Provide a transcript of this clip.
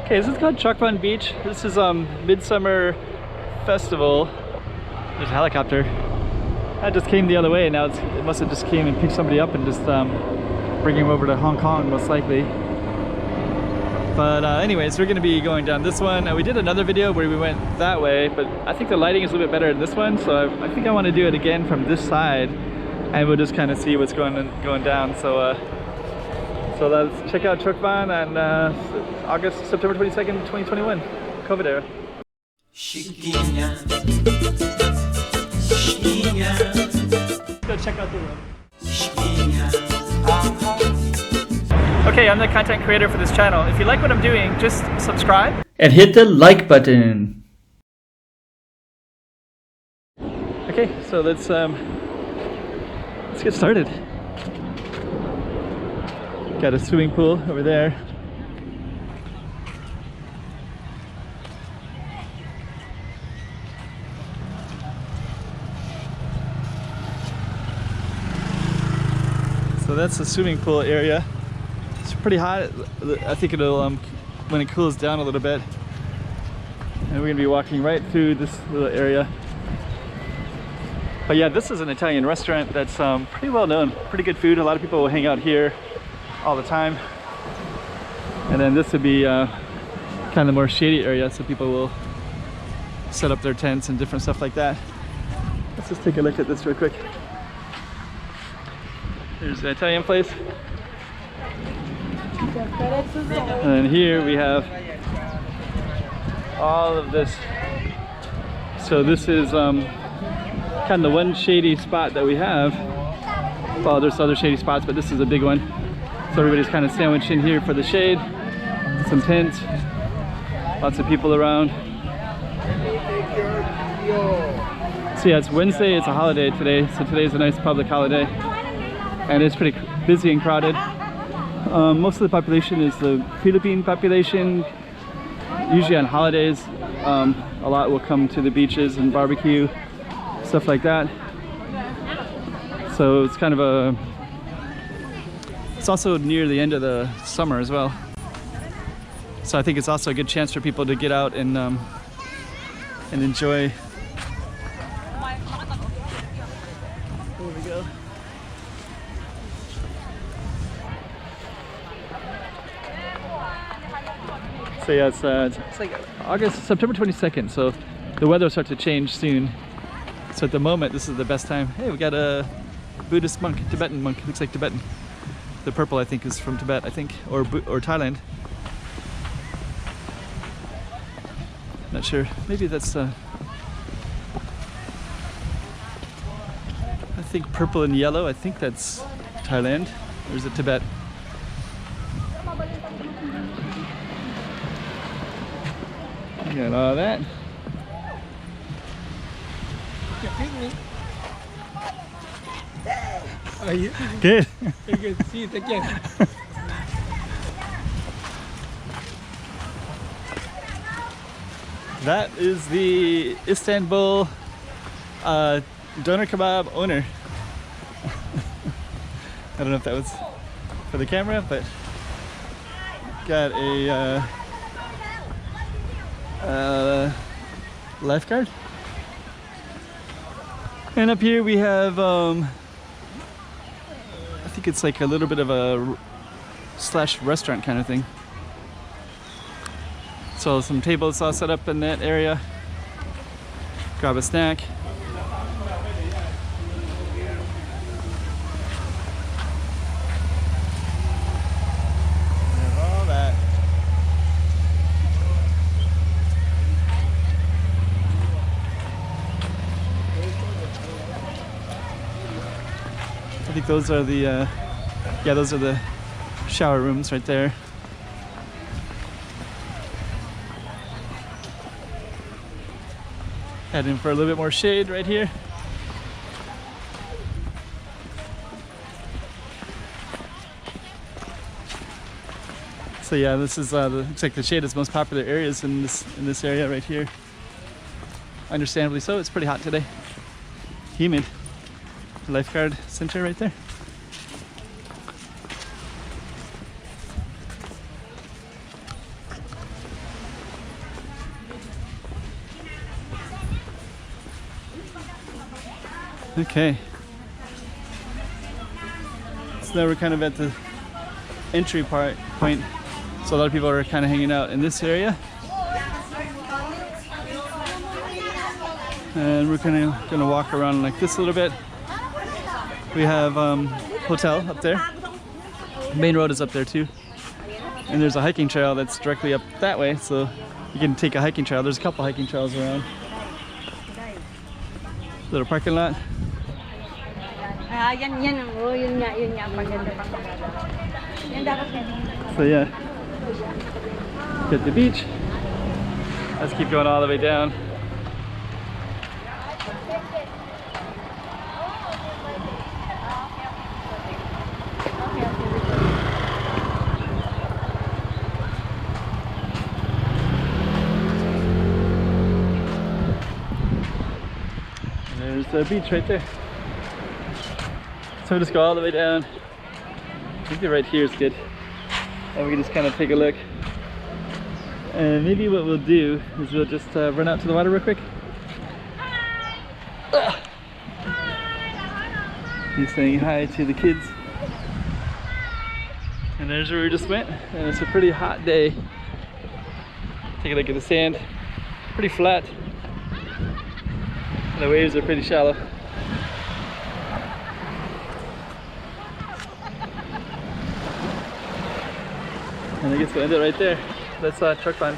Okay, this is called Cheoc Van Beach. This is Midsummer Festival. There's a helicopter. That just came the other way. Now it must have just came and picked somebody up and just bring him over to Hong Kong, most likely. But anyways, we're going to be going down this one. We did another video where we went that way, but I think the lighting is a little bit better in this one, so I think I want to do it again from this side, and we'll just kind of see what's going down. So let's check out Cheoc Van on September 22nd, 2021, COVID era. Go check out the room. Okay, I'm the content creator for this channel. If you like what I'm doing, just subscribe and hit the like button. Okay, so let's get started. Got a swimming pool over there. So that's the swimming pool area. It's pretty hot. I think it'll when it cools down a little bit. And we're gonna be walking right through this little area. But yeah, this is an Italian restaurant that's pretty well known. Pretty good food. A lot of people will hang out here all the time. And then this would be kind of the more shady area, so people will set up their tents and different stuff like that. Let's just take a look at this real quick. There's the Italian place. And then here we have all of this. So this is kind of the one shady spot that we have. Well, there's other shady spots, but this is a big one. So everybody's kind of sandwiched in here for the shade. Some tents, lots of people around. So yeah, it's Wednesday, it's a holiday today. So today's a nice public holiday. And it's pretty busy and crowded. Most of the population is the Philippine population. Usually on holidays, a lot will come to the beaches and barbecue, stuff like that. So it's kind of it's also near the end of the summer as well. So I think it's also a good chance for people to get out and enjoy. There we go. So yeah, it's like September 22nd, so the weather will start to change soon. So at the moment, this is the best time. Hey, we got a Buddhist monk, Tibetan monk, looks like Tibetan. The purple, I think, is from Tibet, I think, or Thailand. Not sure. Maybe that's I think purple and yellow. I think that's Thailand, or is it Tibet? Got all that. Are you? Good. Good. See you again. That is the Istanbul doner kebab owner. I don't know if that was for the camera, but got a lifeguard. And up here we have I think it's like a little bit of a slash restaurant kind of thing. So some tables all set up in that area. Grab a snack. There's all that. I think those are the those are the shower rooms right there. Heading for a little bit more shade right here. So yeah, this is looks like the shade is most popular areas in this area right here. Understandably so. It's pretty hot today. Humid. Lifeguard center right there. Okay. So now we're kind of at the entry point. So a lot of people are kind of hanging out in this area. And we're kind of going to walk around like this a little bit. We have hotel up there. Main road is up there too. And there's a hiking trail that's directly up that way, so you can take a hiking trail. There's a couple hiking trails around. Little parking lot. So yeah, get the beach. Let's keep going all the way down. There's the beach right there. So we'll just go all the way down. I think right here is good. And we can just kind of take a look. And maybe what we'll do is we'll just run out to the water real quick. He's saying hi to the kids. And there's where we just went. And it's a pretty hot day. Take a look at the sand. Pretty flat. And the waves are pretty shallow. And I guess we'll end it right there. That's Cheoc Van.